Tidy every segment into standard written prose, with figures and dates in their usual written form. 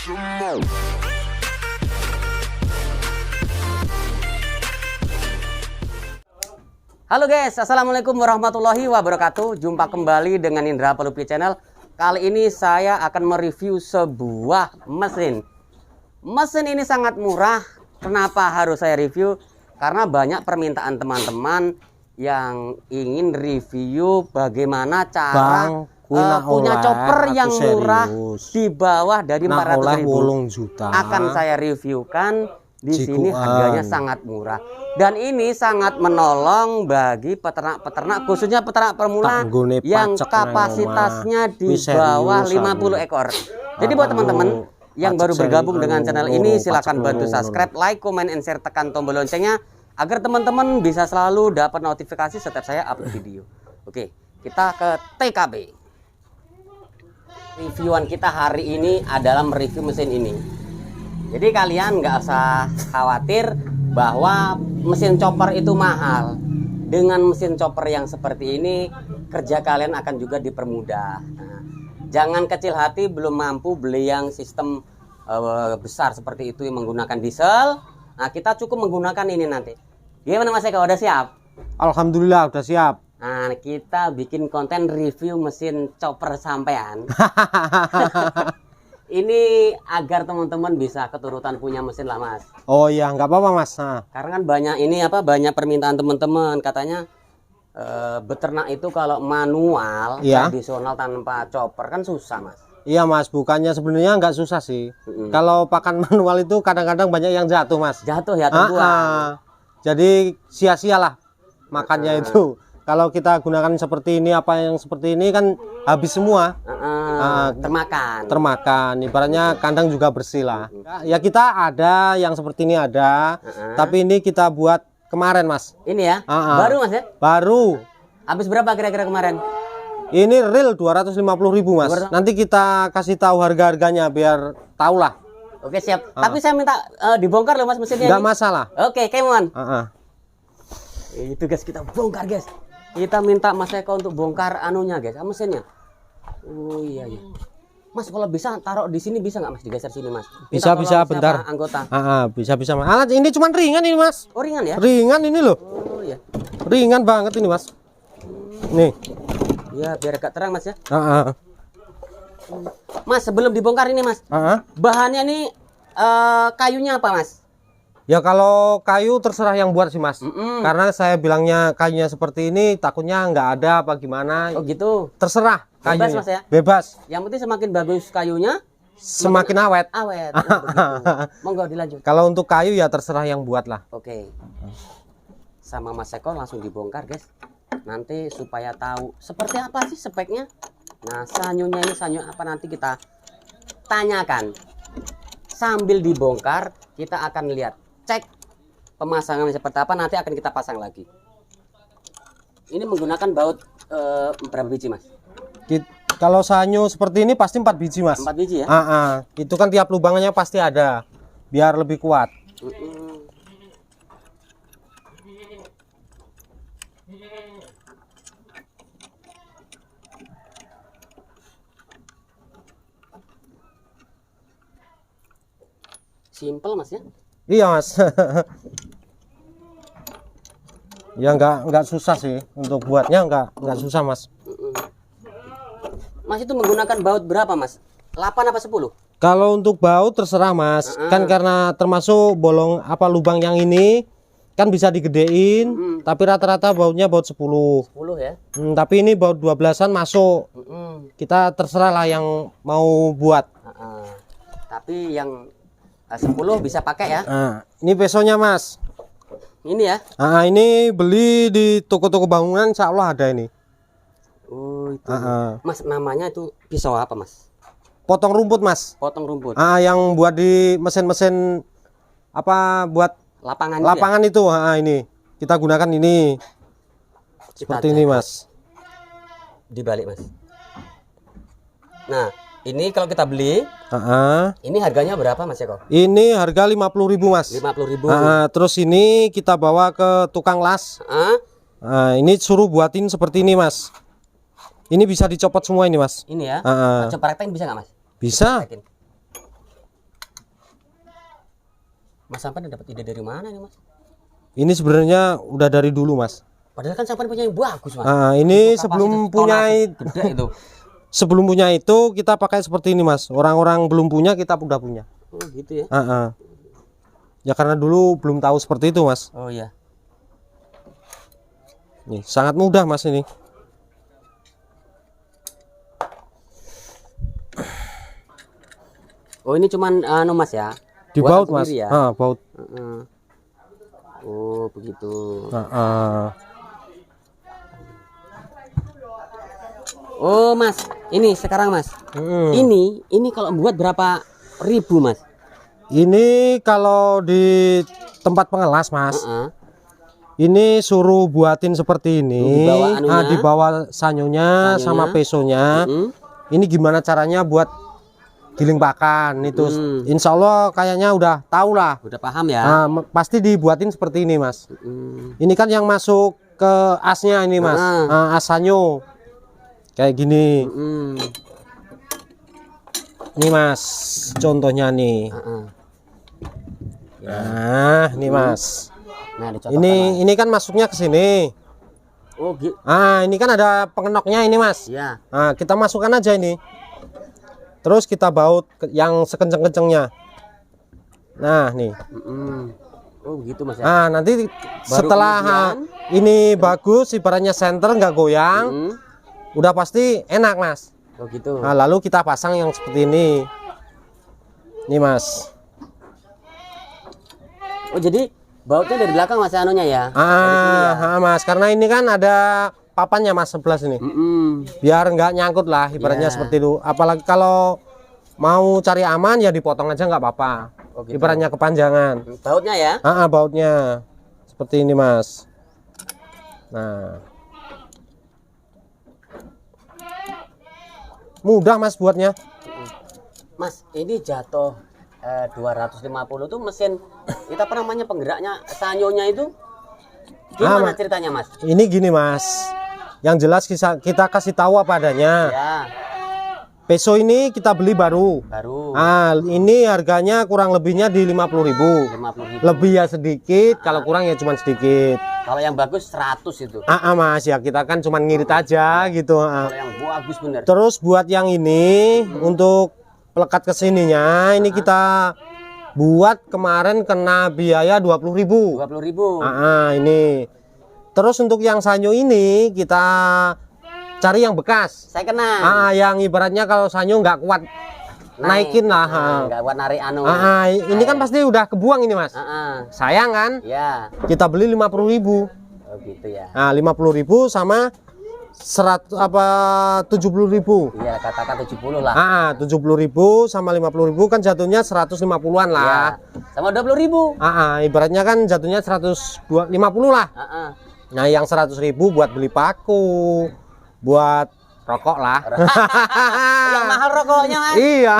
Halo guys, assalamualaikum warahmatullahi wabarakatuh. Jumpa kembali dengan Indra Pelupi Channel. Kali ini saya akan mereview sebuah mesin. Mesin ini sangat murah. Kenapa harus saya review? Karena banyak permintaan teman-teman yang ingin review bagaimana cara punya chopper yang murah di bawah dari 400.000 juta. Akan saya reviewkan di sini, harganya sangat murah. Dan ini sangat menolong bagi peternak-peternak, khususnya peternak pemula yang kapasitasnya di bawah 50 ekor. Jadi buat teman-teman yang baru bergabung dengan channel ini, silahkan bantu subscribe, like, comment, and share, tekan tombol loncengnya agar teman-teman bisa selalu dapat notifikasi setiap saya upload video. Oke, kita ke TKB. Reviewan kita hari ini adalah mereview mesin ini. Jadi kalian nggak usah khawatir bahwa mesin chopper itu mahal. Dengan mesin chopper yang seperti ini, kerja kalian akan juga dipermudah. Nah, jangan kecil hati belum mampu beli yang sistem besar seperti itu yang menggunakan diesel. Nah, kita cukup menggunakan ini nanti. Gimana Mas Eko, udah siap? Alhamdulillah udah siap. Nah, kita bikin konten review mesin chopper sampean. Ini agar teman-teman bisa keturutan punya mesin lah Mas. Oh iya, nggak apa-apa Mas. Karena kan banyak ini banyak permintaan teman-teman, katanya beternak itu kalau manual tradisional tanpa chopper kan susah Mas. Iya Mas, bukannya sebenarnya nggak susah sih. Kalau pakan manual itu kadang-kadang banyak yang jatuh Mas. Jatuh ya, terbuang. Jadi sia-sialah makannya itu. Kalau kita gunakan seperti ini, apa yang seperti ini kan habis semua. Termakan. Ibaratnya kandang juga bersih lah. Ya kita ada yang seperti ini ada. Tapi ini kita buat kemarin Mas. Ini ya? Baru Mas ya? Baru. Habis berapa kira-kira kemarin? Ini real 250.000 Mas. Nanti kita kasih tahu harga-harganya biar tahu lah. Oke siap. Tapi saya minta dibongkar loh Mas mesinnya. Nggak masalah. Oke, come on. Itu guys, kita bongkar guys. Kita minta Mas Eko untuk bongkar anunya guys, mesinnya. Oh iya. Mas kalau bisa taruh di sini bisa nggak Mas, digeser sini Mas? Bisa bentar. Anggota. Bisa Mas. Alat ini cuman ringan ini Mas. Oh ringan ya? Ringan ini loh. Oh iya. Ringan banget ini Mas. Nih. Ya biar agak terang Mas ya. Mas sebelum dibongkar ini Mas, bahannya nih kayunya apa Mas? Ya kalau kayu terserah yang buat sih Mas. Karena saya bilangnya kayunya seperti ini takutnya nggak ada apa gimana. Oh gitu. Terserah kayunya. Bebas Mas ya? Bebas. Yang penting semakin bagus kayunya, semakin awet. Awet. Monggo dilanjut. Kalau untuk kayu ya terserah yang buat lah. Oke. Sama Mas Eko langsung dibongkar guys. Nanti supaya tahu seperti apa sih speknya. Nah sanyunya ini sanyu apa nanti kita tanyakan. Sambil dibongkar kita akan lihat, cek pemasangan seperti apa, nanti akan kita pasang lagi. Ini menggunakan baut berapa biji Mas? Kalau sanyo seperti ini pasti 4 biji Mas. 4 biji ya? Itu kan tiap lubangnya pasti ada biar lebih kuat. Simple Mas ya? Iya Mas. Ya nggak susah sih untuk buatnya, nggak susah Mas. Mas itu menggunakan baut berapa Mas? 8 apa 10? Kalau untuk baut terserah Mas. Kan karena termasuk bolong lubang yang ini kan bisa digedein, tapi rata-rata bautnya baut 10 ya. Tapi ini baut 12-an masuk. Kita terserah lah yang mau buat. Tapi yang 10 bisa pakai ya. Ini pesonya Mas. Ini ya. Ini beli di toko-toko bangunan, insya Allah ada ini. Oh itu. Mas namanya itu pisau apa Mas? Potong rumput Mas. Potong rumput. Yang buat di mesin-mesin buat lapangan ya? Itu. Ini kita gunakan ini. Seperti ini Mas. Dibalik Mas. Nah ini kalau kita beli, ini harganya berapa Mas Eko? Ini harga 50.000 Mas. 50.000. Terus ini kita bawa ke tukang las. Ini suruh buatin seperti ini Mas. Ini bisa dicopot semua ini Mas. Ini ya. Coba praktekin bisa nggak Mas? Bisa. Mas Sampan dapat ide dari mana nih Mas? Ini sebenarnya udah dari dulu Mas. Padahal kan Sampan punya yang bagus Mas. Ini Untuk sebelum kapasitas punya gede itu. sebelum punya itu kita pakai seperti ini Mas. Orang-orang belum punya kita udah punya. Oh gitu ya. Ya karena dulu belum tahu seperti itu Mas. Oh iya. Nih, sangat mudah Mas ini. Oh ini cuman anu Mas ya. Di buatan baut Mas. sendiri ya? Baut. Oh begitu. Oh Mas, ini sekarang Mas. Ini kalau buat berapa ribu Mas? Ini kalau di tempat pengelas Mas. Ini suruh buatin seperti ini. Di bawah sanyonya sama pesonya. Ini gimana caranya buat giling pakan itu. Insya Allah kayaknya udah tahu lah. Udah paham ya. Pasti dibuatin seperti ini Mas. Ini kan yang masuk ke asnya ini Mas. As sanyo kayak gini. Ini Mas contohnya nih. Nah ini Mas. Nah, ini kan masuknya ke sini. Oh gitu. Ini kan ada pengenoknya ini Mas. Iya. Kita masukkan aja ini. Terus kita baut yang sekenceng-kencengnya. Nah nih. Oh begitu Mas ya. Nanti Baru setelah ini bagus, ibaratnya center nggak goyang, udah pasti enak Mas. Oh gitu. Lalu kita pasang yang seperti ini. Nih Mas. Oh jadi bautnya dari belakang Mas anunya ya? Mas, karena ini kan ada papannya Mas sebelah sini. Biar nggak nyangkut lah ibaratnya seperti itu. Apalagi kalau mau cari aman ya dipotong aja nggak apa-apa. Oh, gitu. Ibaratnya kepanjangan. Bautnya ya? Bautnya seperti ini Mas. Nah, mudah Mas buatnya. Mas, ini jatuh 250 tuh mesin kita apa namanya penggeraknya sanyonya itu gimana ceritanya Mas? Ini gini Mas. Yang jelas kita kasih tahu apa adanya. Ya. Peso ini kita beli baru. Ini harganya kurang lebihnya di 50.000. Lebih ya sedikit, kalau kurang ya cuma sedikit. Kalau yang bagus 100 itu. Mas ya kita kan cuma ngirit aja gitu. Kalau yang bagus bener. Terus buat yang ini untuk pelekat kesininya ini kita buat kemarin kena biaya 20.000. 20.000. Ini. Terus untuk yang sanyo ini kita cari yang bekas. Saya kena. Yang ibaratnya kalau sanyo nggak kuat naikin lah. Nggak kuat narik anu. Ini kan pasti udah kebuang ini Mas. Sayang kan? Ya. Kita beli 50.000. Oh gitu ya. 50.000 sama 70.000. Iya katakan 70 lah. 70.000 sama 50.000 kan jatuhnya 150-an lah. Ya. Sama 20.000. Ibaratnya kan jatuhnya 150 lah. Nah yang 100.000 buat beli paku, buat rokok lah. Yang mahal rokoknya Mas. Iya.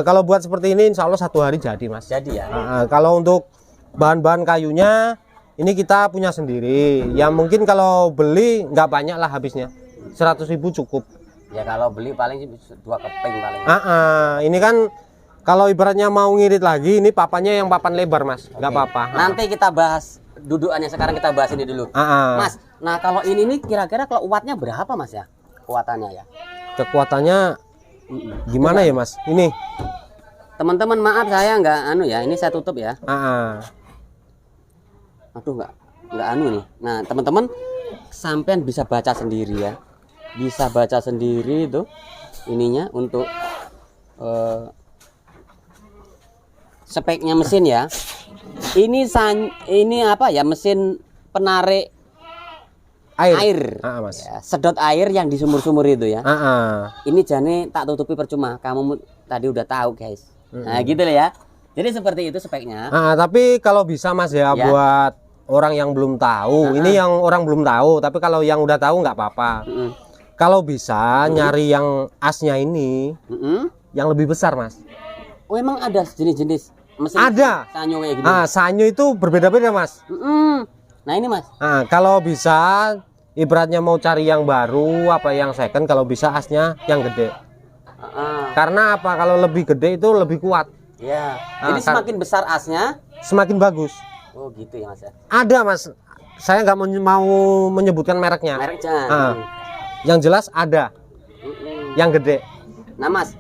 Kalau buat seperti ini insya Allah 1 hari jadi Mas. Jadi ya. Kalau untuk bahan-bahan kayunya ini kita punya sendiri. Ya mungkin kalau beli nggak banyak lah habisnya. 100.000 cukup. Ya kalau beli paling 2 keping paling. Ini kan kalau ibaratnya mau ngirit lagi, ini papannya yang papan lebar Mas. Nggak apa-apa. Nanti kita bahas dudukannya, sekarang kita bahas ini dulu. Mas, nah kalau ini nih kira-kira kalau wattnya berapa Mas ya? Kuatannya ya? Kekuatannya gimana ya Mas? Ini teman-teman maaf saya nggak anu ya, ini saya tutup ya. Aduh nggak anu nih. Nah teman-teman sampean bisa baca sendiri ya, bisa baca sendiri itu ininya untuk speknya mesin ya. Ini apa ya, mesin penarik air. Mas. Ya, sedot air yang di sumur-sumur itu ya. Ini jane tak tutupi percuma, kamu tadi udah tahu guys. Nah gitu lah ya. Jadi seperti itu speknya. Tapi kalau bisa Mas ya, buat orang yang belum tahu, ini yang orang belum tahu, tapi kalau yang udah tahu nggak apa-apa. Kalau bisa nyari yang asnya ini yang lebih besar Mas. Oh emang ada jenis-jenis mesin? Ada. Sanyo kayak gini. Sanyo itu berbeda-beda Mas. Nah ini Mas. Kalau bisa ibaratnya mau cari yang baru apa yang second, kalau bisa asnya yang gede. Karena apa? Kalau lebih gede itu lebih kuat. Ya. Jadi semakin besar asnya, semakin bagus. Oh gitu ya Mas ya. Ada Mas, saya nggak mau menyebutkan mereknya. Mereknya. Yang jelas ada. Yang gede. Nah Mas,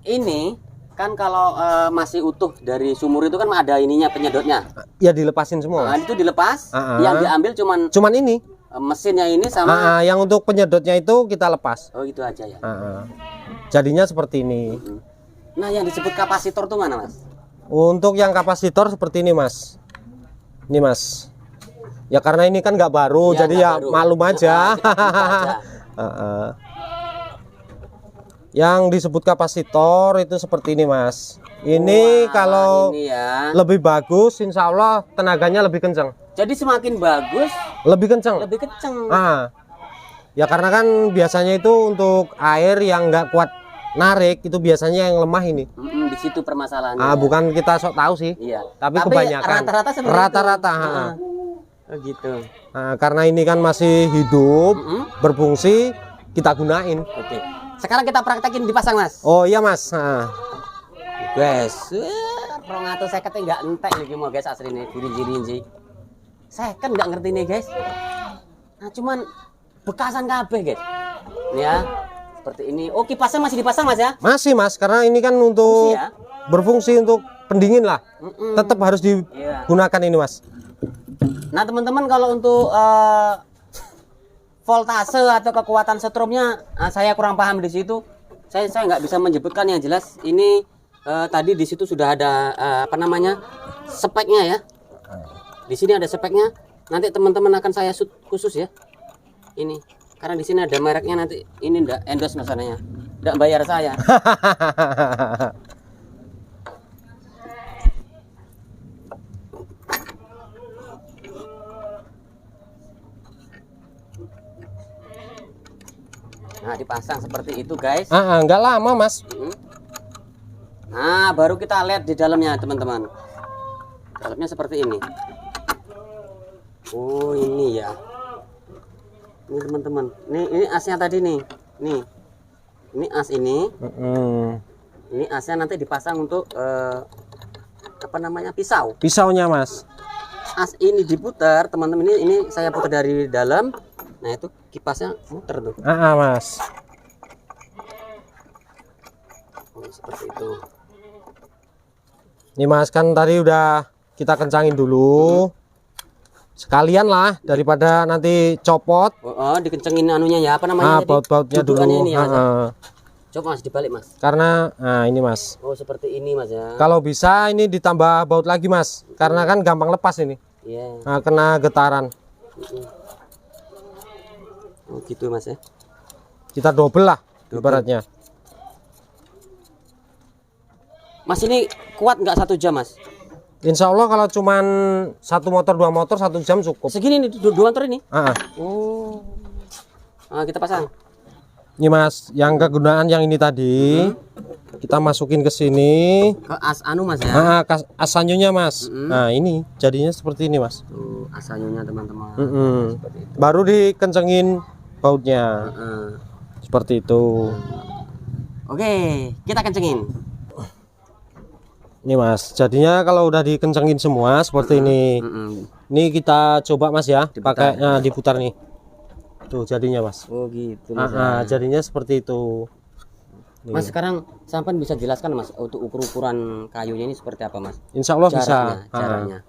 ini kan kalau masih utuh dari sumur itu kan ada ininya, penyedotnya. Ya dilepasin semua. Itu dilepas. Yang diambil cuman ini. Mesinnya ini sama. Yang untuk penyedotnya itu kita lepas. Oh gitu aja ya. Jadinya seperti ini. Nah yang disebut kapasitor tuh mana Mas? Untuk yang kapasitor seperti ini Mas. Ini Mas. Ya karena ini kan nggak baru, jadi ya baru. Malum aja. Yang disebut kapasitor itu seperti ini Mas. Ini kalau ini ya. Lebih bagus, insya Allah tenaganya lebih kencang. Jadi semakin bagus, lebih kencang. Lebih kencang. Ya karena kan biasanya itu untuk air yang nggak kuat narik itu biasanya yang lemah ini. Di situ permasalahannya. Bukan kita sok tahu sih. Iya. Tapi kebanyakan. Rata-rata. Oh gitu. Karena ini kan masih hidup, berfungsi, kita gunain. Oke. Sekarang kita praktekin dipasang Mas. Oh iya Mas. Guys, 250 nggak entek lagi mau guys asli nih diri. Saya kan nggak ngerti nih guys. Nah cuman bekasan kabeh guys. Ini ya seperti ini. Oh kipasnya masih dipasang Mas ya? Masih Mas, karena ini kan untuk berfungsi untuk pendingin lah. Tetap harus digunakan ini Mas. Nah teman-teman kalau untuk voltase atau kekuatan setrumnya saya kurang paham di situ. Saya nggak bisa menyebutkan, yang jelas ini tadi di situ sudah ada speknya ya. Di sini ada speknya. Nanti teman-teman akan saya shoot khusus ya. Ini karena di sini ada mereknya, nanti ini ndak endorse masalahnya. Ndak bayar saya. Nah, dipasang seperti itu, guys. Enggak lama, Mas. Nah, baru kita lihat di dalamnya, teman-teman. Dalamnya seperti ini. Oh, ini ya. Ini, teman-teman. Ini asnya tadi nih. Nih. Ini as ini. Ini asnya nanti dipasang untuk pisau. Pisaunya, Mas. As ini diputar, teman-teman. Ini saya putar dari dalam. Nah, itu kipasnya muter tuh. Mas. Oh, seperti itu. Ini Mas, kan tadi udah kita kencangin dulu. Sekalian lah daripada nanti copot. Dikencengin anunya ya, baut-bautnya dulu. Ini ya, coba Mas dibalik Mas. Karena ini Mas. Oh, seperti ini Mas ya. Kalau bisa ini ditambah baut lagi Mas. Karena kan gampang lepas ini. Iya. Nah, kena getaran. Oh gitu Mas ya. Kita double lah ibaratnya. Mas ini kuat nggak 1 jam Mas? Insya Allah kalau cuman 1 motor 2 motor 1 jam cukup. Segini nih 2 motor ini? Oh. Kita pasang. Ini Mas, yang kegunaan yang ini tadi kita masukin ke sini. Ke as Mas ya? As sanyonya Mas. Nah ini jadinya seperti ini Mas. As sanyonya teman-teman. Baru dikencengin bautnya. Seperti itu. Oke, kita kencengin. Ini Mas, jadinya kalau udah dikencengin semua seperti ini. Ini kita coba Mas ya, pakai diputar nih. Tuh jadinya Mas. Oh gitu Mas. Jadinya seperti itu. Mas sekarang sampean bisa jelaskan Mas untuk ukuran kayunya ini seperti apa Mas? Insya Allah Jaraknya.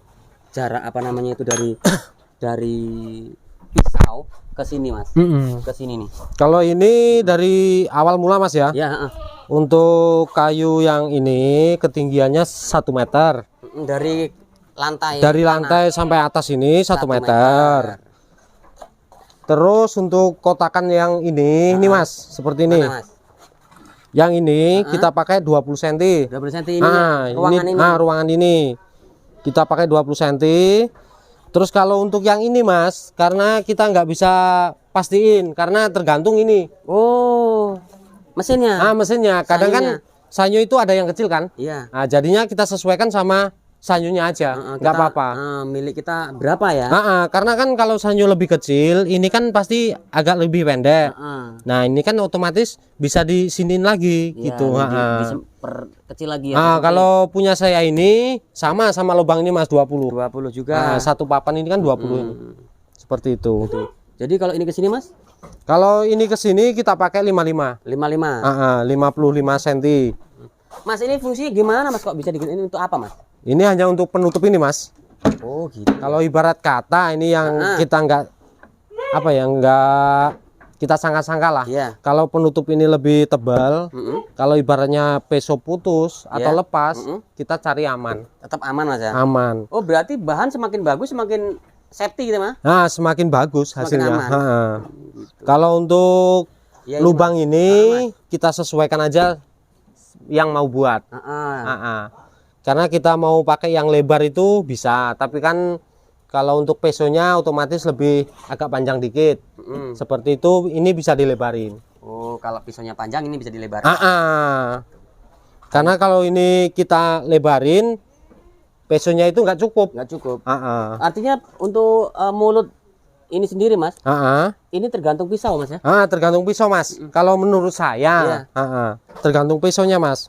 Jarak itu dari pisau ke sini Mas. Ke sini nih. Kalau ini dari awal mula Mas ya. Ya. Untuk kayu yang ini ketinggiannya 1 meter. Dari lantai. Dari lantai sampai atas ini 1 meter. Terus untuk kotakan yang ini Mas, seperti ini. Mas? Yang ini kita pakai 20 cm. 20 cm ini. Ruangan ini. Kita pakai 20 cm. Terus kalau untuk yang ini Mas, karena kita nggak bisa pastiin karena tergantung ini. Oh. Mesinnya. Mesinnya. Kadang kan sanyo itu ada yang kecil kan? Iya. Nah, jadinya kita sesuaikan sama sanyunya aja, nggak apa-apa. Milik kita berapa ya? Karena kan kalau sanyu lebih kecil, ini kan pasti agak lebih pendek. Nah ini kan otomatis bisa disinin lagi Ya, gitu. Kecil lagi ya. Kalau punya saya ini sama lubang ini Mas 20. 20 juga. Satu papan ini kan 20 ini. Seperti itu. Jadi kalau ini ke sini Mas? Kalau ini ke sini kita pakai 55. 55 cm. Mas ini fungsinya gimana Mas, kok bisa digini, untuk apa Mas? Ini hanya untuk penutup ini Mas. Oh gitu. Kalau ibarat kata ini yang kita nggak kita sangka-sangka lah. Kalau penutup ini lebih tebal, kalau ibaratnya peso putus atau lepas, kita cari aman. Tetap aman Mas ya? Aman. Oh berarti bahan semakin bagus semakin safety gitu Mas? Nah semakin bagus hasilnya. Kalau untuk lubang ini kita sesuaikan aja yang mau buat. Karena kita mau pakai yang lebar itu bisa, tapi kan kalau untuk pesonya otomatis lebih agak panjang dikit. Seperti itu, ini bisa dilebarin. Oh, kalau pisaunya panjang ini bisa dilebarin. Karena kalau ini kita lebarin, pesonya itu nggak cukup. Artinya untuk mulut ini sendiri Mas, ini tergantung pisau Mas ya? Tergantung pisau Mas. Kalau menurut saya, tergantung pisaunya Mas.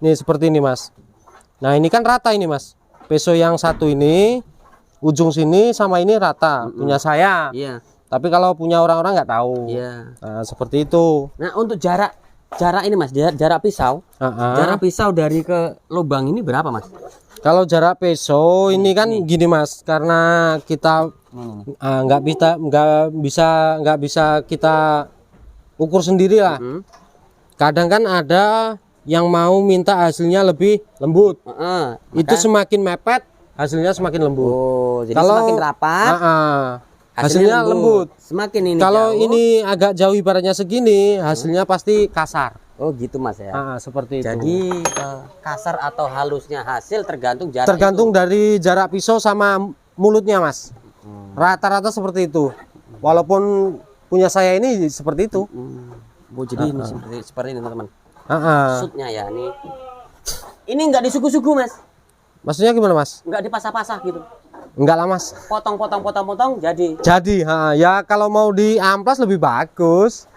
Ini seperti ini Mas. Nah ini kan rata ini Mas. Peso yang satu ini ujung sini sama ini rata punya saya. Tapi kalau punya orang-orang nggak tahu. Nah, seperti itu. Nah untuk jarak ini Mas, jarak pisau, jarak pisau dari ke lubang ini berapa Mas? Kalau jarak peso ini kan gini Mas, karena kita nggak bisa kita ukur sendiri lah. Kadang kan ada yang mau minta hasilnya lebih lembut, itu semakin mepet hasilnya semakin lembut. Jadi kalau semakin rapat hasilnya lembut. Semakin ini kalau jauh, ini agak jauh ibaratnya segini, hasilnya pasti kasar. Oh gitu Mas ya. Seperti itu. Jadi kasar atau halusnya hasil tergantung jarak. Tergantung dari jarak pisau sama mulutnya Mas. Rata-rata seperti itu. Walaupun punya saya ini seperti itu. Jadi ini seperti ini teman-teman. Maksudnya ya ini nggak disuku-suku Mas. Maksudnya gimana Mas? Nggak dipasah-pasah gitu. Enggak lah Mas. Potong jadi. Ya kalau mau diamplas lebih bagus.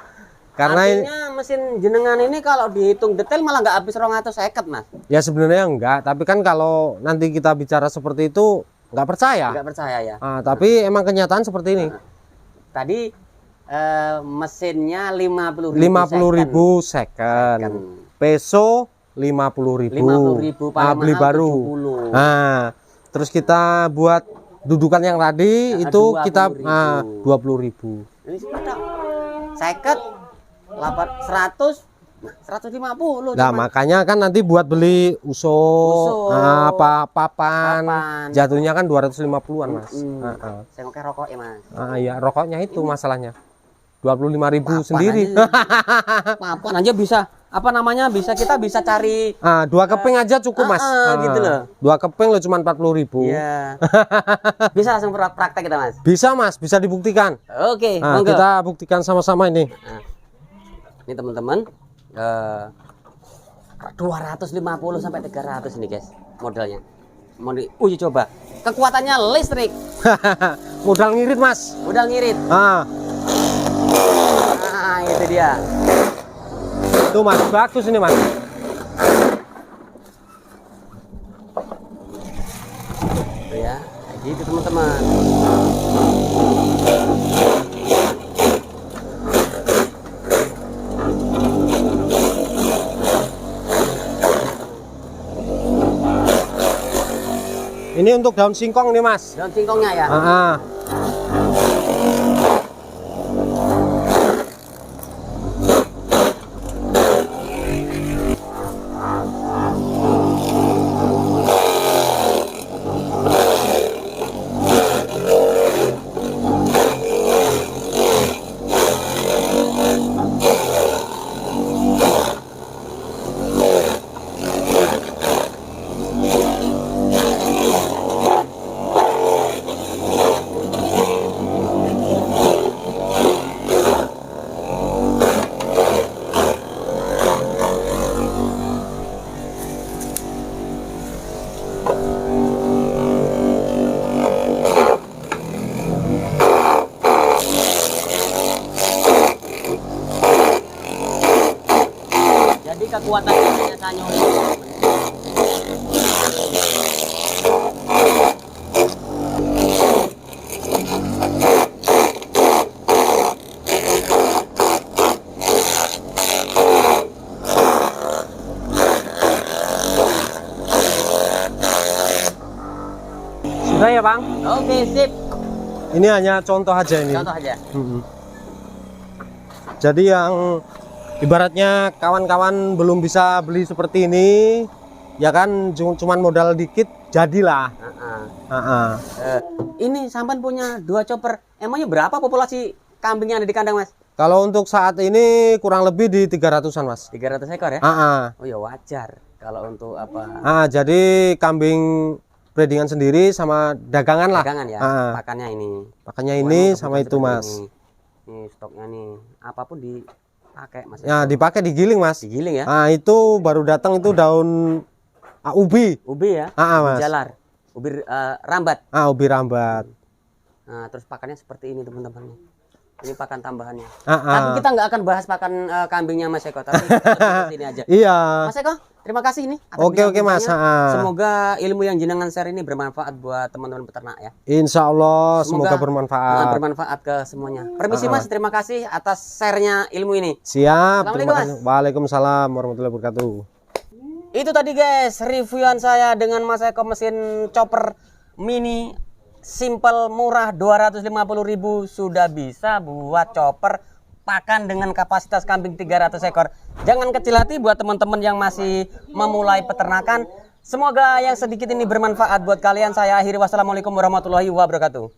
Karena artinya mesin jenengan ini kalau dihitung detail malah nggak habis 250 Mas. Ya sebenarnya enggak, tapi kan kalau nanti kita bicara seperti itu nggak percaya. Nggak percaya ya. Tapi emang kenyataan seperti ini. Tadi mesinnya 50.000 second. Peso 50.000. Beli baru. Terus kita buat dudukan yang tadi itu kita 20.000. Ini kita second 150. Nah makanya kan nanti buat beli usuk papan jatuhnya kan 250-an Mas. Saya pakai rokok ya Mas. Iya rokoknya itu masalahnya 25.000 sendiri. Papan aja bisa bisa kita bisa cari 2 keping aja cukup Mas. Gitu loh. 2 keping loh cuma 40.000. Iya. Bisa langsung praktek kita Mas. Bisa Mas, bisa dibuktikan. Oke, kita buktikan sama-sama ini. Ini teman-teman 250 sampai 300 ini guys modelnya. Mau diuji coba. Kekuatannya listrik. Modal ngirit Mas. Modal ngirit. Itu dia. Tuh Mas, bagus ini Mas. Tuh ya, kayak gitu teman-teman. Ini untuk daun singkong nih Mas. Daun singkongnya ya. Jadi kekuatannya hanya Sanyo. Sudah ya Bang? Oke, sip. Ini hanya contoh aja ini. Contoh aja. Jadi yang ibaratnya kawan-kawan belum bisa beli seperti ini, ya kan cuman modal dikit jadilah. Ini sampan punya 2 chopper. Emangnya berapa populasi kambing yang ada di kandang, Mas? Kalau untuk saat ini kurang lebih di 300-an Mas. 300 ekor ya? Oh ya wajar. Kalau untuk apa? Jadi kambing breedingan sendiri sama dagangan lah. Dagangan ya. Pakannya ini. Pakannya ini sama itu Mas. Ini stoknya nih. Apapun dipakai Mas. Ya dipakai digiling Mas. Digiling ya. Itu baru datang itu daun ubi. Ubi ya. Mas. Jalar. Ubi rambat. Ubi rambat. Nah, terus pakannya seperti ini teman-teman. Ini pakan tambahannya. Tapi kita nggak akan bahas pakan kambingnya Mas Eko. Tapi kita sini aja. Iya. Mas Eko, terima kasih ini. Oke Mas. Semoga ilmu yang jenengan share ini bermanfaat buat teman-teman peternak ya. Insya Allah semoga bermanfaat. Bermanfaat ke semuanya. Permisi Mas, terima kasih atas share-nya ilmu ini. Siap. Assalamualaikum Mas. Waalaikumsalam warahmatullahi wabarakatuh. Itu tadi guys reviewan saya dengan Mas Eko mesin chopper mini simple murah 250.000 sudah bisa buat chopper pakan dengan kapasitas kambing 300 ekor. Jangan kecil hati buat teman-teman yang masih memulai peternakan. Semoga yang sedikit ini bermanfaat buat kalian. Saya akhiri, wassalamualaikum warahmatullahi wabarakatuh.